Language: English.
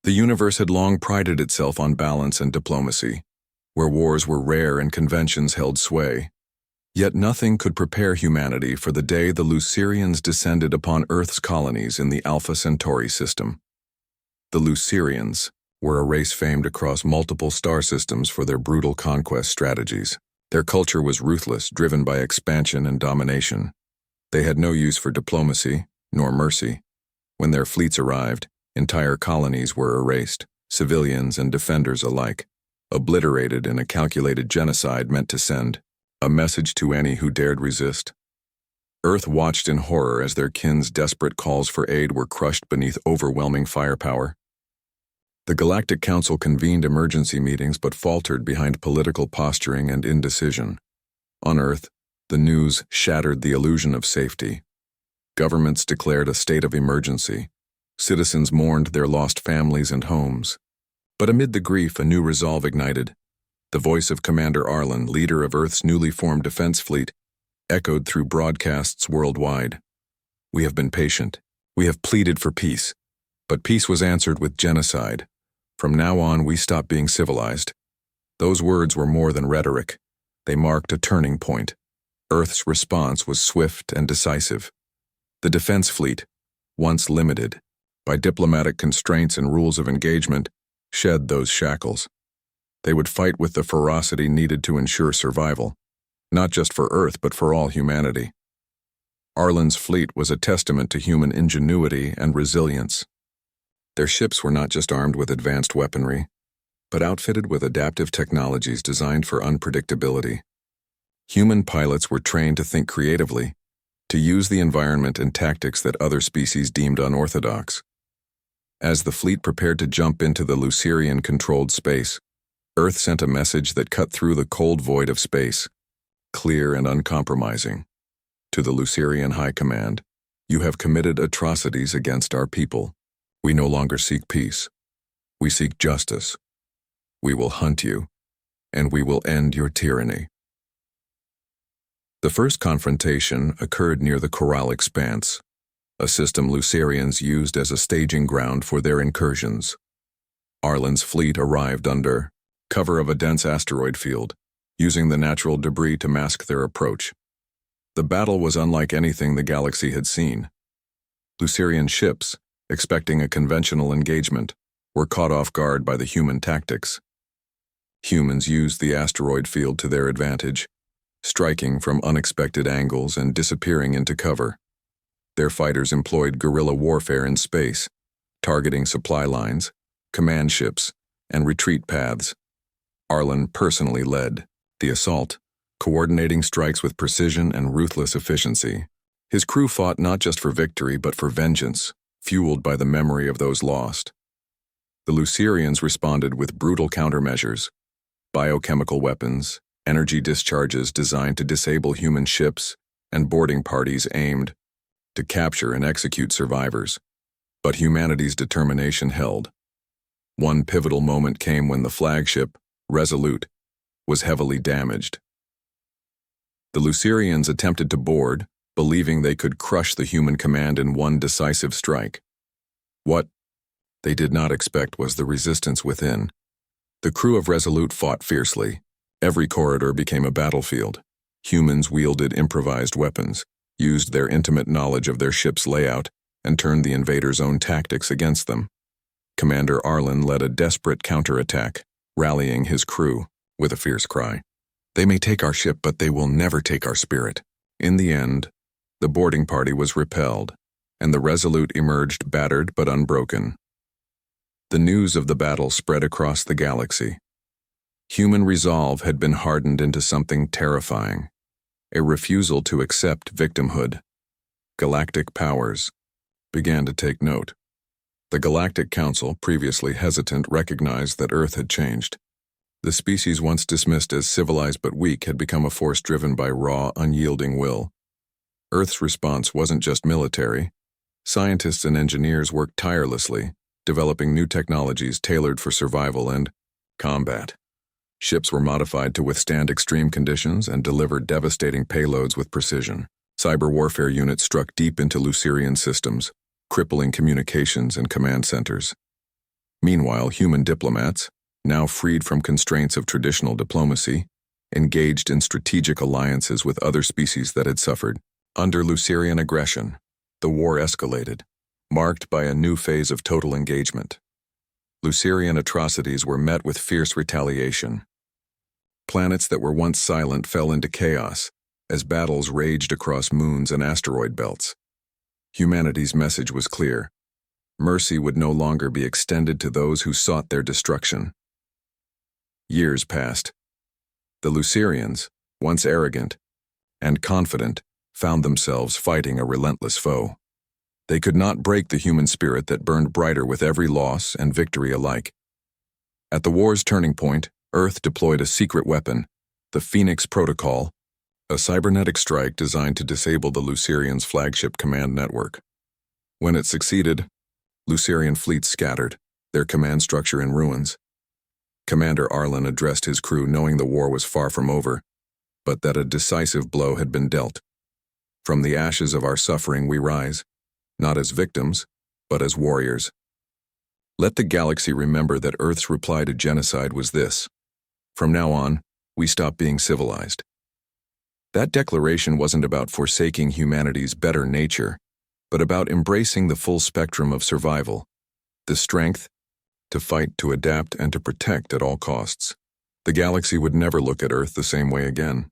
The universe had long prided itself on balance and diplomacy, where wars were rare and conventions held sway. Yet nothing could prepare humanity for the day the Lucerians descended upon Earth's colonies in the Alpha Centauri system. The Lucerians were a race famed across multiple star systems for their brutal conquest strategies. Their culture was ruthless, driven by expansion and domination. They had no use for diplomacy, nor mercy. When their fleets arrived, entire colonies were erased, civilians and defenders alike, obliterated in a calculated genocide meant to send a message to any who dared resist. Earth watched in horror as their kin's desperate calls for aid were crushed beneath overwhelming firepower. The Galactic Council convened emergency meetings but faltered behind political posturing and indecision. On Earth, the news shattered the illusion of safety. Governments declared a state of emergency. Citizens mourned their lost families and homes. But amid the grief, a new resolve ignited. The voice of Commander Arlen, leader of Earth's newly formed defense fleet, echoed through broadcasts worldwide. "We have been patient. We have pleaded for peace. But peace was answered with genocide. From now on, we stop being civilized." Those words were more than rhetoric. They marked a turning point. Earth's response was swift and decisive. The defense fleet, once limited by diplomatic constraints and rules of engagement, shed those shackles. They would fight with the ferocity needed to ensure survival, not just for Earth but for all humanity. Arlen's fleet was a testament to human ingenuity and resilience. Their ships were not just armed with advanced weaponry, but outfitted with adaptive technologies designed for unpredictability. Human pilots were trained to think creatively, to use the environment and tactics that other species deemed unorthodox. As the fleet prepared to jump into the Lucerian-controlled space, Earth sent a message that cut through the cold void of space, clear and uncompromising. To the Lucerian High Command, "You have committed atrocities against our people. We no longer seek peace. We seek justice. We will hunt you, and we will end your tyranny." The first confrontation occurred near the Coral Expanse, a system Lucerians used as a staging ground for their incursions. Arlen's fleet arrived under cover of a dense asteroid field, using the natural debris to mask their approach. The battle was unlike anything the galaxy had seen. Lucerian ships, expecting a conventional engagement, were caught off guard by the human tactics. Humans used the asteroid field to their advantage, striking from unexpected angles and disappearing into cover. Their fighters employed guerrilla warfare in space, targeting supply lines, command ships, and retreat paths. Arlen personally led the assault, coordinating strikes with precision and ruthless efficiency. His crew fought not just for victory but for vengeance, fueled by the memory of those lost. The Lucerians responded with brutal countermeasures, biochemical weapons, energy discharges designed to disable human ships, and boarding parties aimed to capture and execute survivors. But humanity's determination held. One pivotal moment came when the flagship, Resolute, was heavily damaged. The Lucerians attempted to board, believing they could crush the human command in one decisive strike. What they did not expect was the resistance within. The crew of Resolute fought fiercely. Every corridor became a battlefield. Humans wielded improvised weapons, used their intimate knowledge of their ship's layout, and turned the invaders' own tactics against them. Commander Arlen led a desperate counterattack, rallying his crew with a fierce cry. "They may take our ship, but they will never take our spirit." In the end, the boarding party was repelled, and the Resolute emerged battered but unbroken. The news of the battle spread across the galaxy. Human resolve had been hardened into something terrifying, a refusal to accept victimhood. Galactic powers began to take note. The Galactic Council, previously hesitant, recognized that Earth had changed. The species once dismissed as civilized but weak had become a force driven by raw, unyielding will. Earth's response wasn't just military. Scientists and engineers worked tirelessly, developing new technologies tailored for survival and combat. Ships were modified to withstand extreme conditions and delivered devastating payloads with precision. Cyber warfare units struck deep into Lucerian systems, crippling communications and command centers. Meanwhile, human diplomats, now freed from constraints of traditional diplomacy, engaged in strategic alliances with other species that had suffered. Under Lucerian aggression, the war escalated, marked by a new phase of total engagement. Lucerian atrocities were met with fierce retaliation. Planets that were once silent fell into chaos as battles raged across moons and asteroid belts. Humanity's message was clear. Mercy would no longer be extended to those who sought their destruction. Years passed. The Lucerians, once arrogant and confident, found themselves fighting a relentless foe. They could not break the human spirit that burned brighter with every loss and victory alike. At the war's turning point, Earth deployed a secret weapon, the Phoenix Protocol, a cybernetic strike designed to disable the Lucerians' flagship command network. When it succeeded, Lucerian fleets scattered, their command structure in ruins. Commander Arlen addressed his crew knowing the war was far from over, but that a decisive blow had been dealt. From the ashes of our suffering we rise, not as victims, but as warriors. Let the galaxy remember that Earth's reply to genocide was this: from now on, we stop being civilized. That declaration wasn't about forsaking humanity's better nature, but about embracing the full spectrum of survival, the strength to fight, to adapt, and to protect at all costs. The galaxy would never look at Earth the same way again.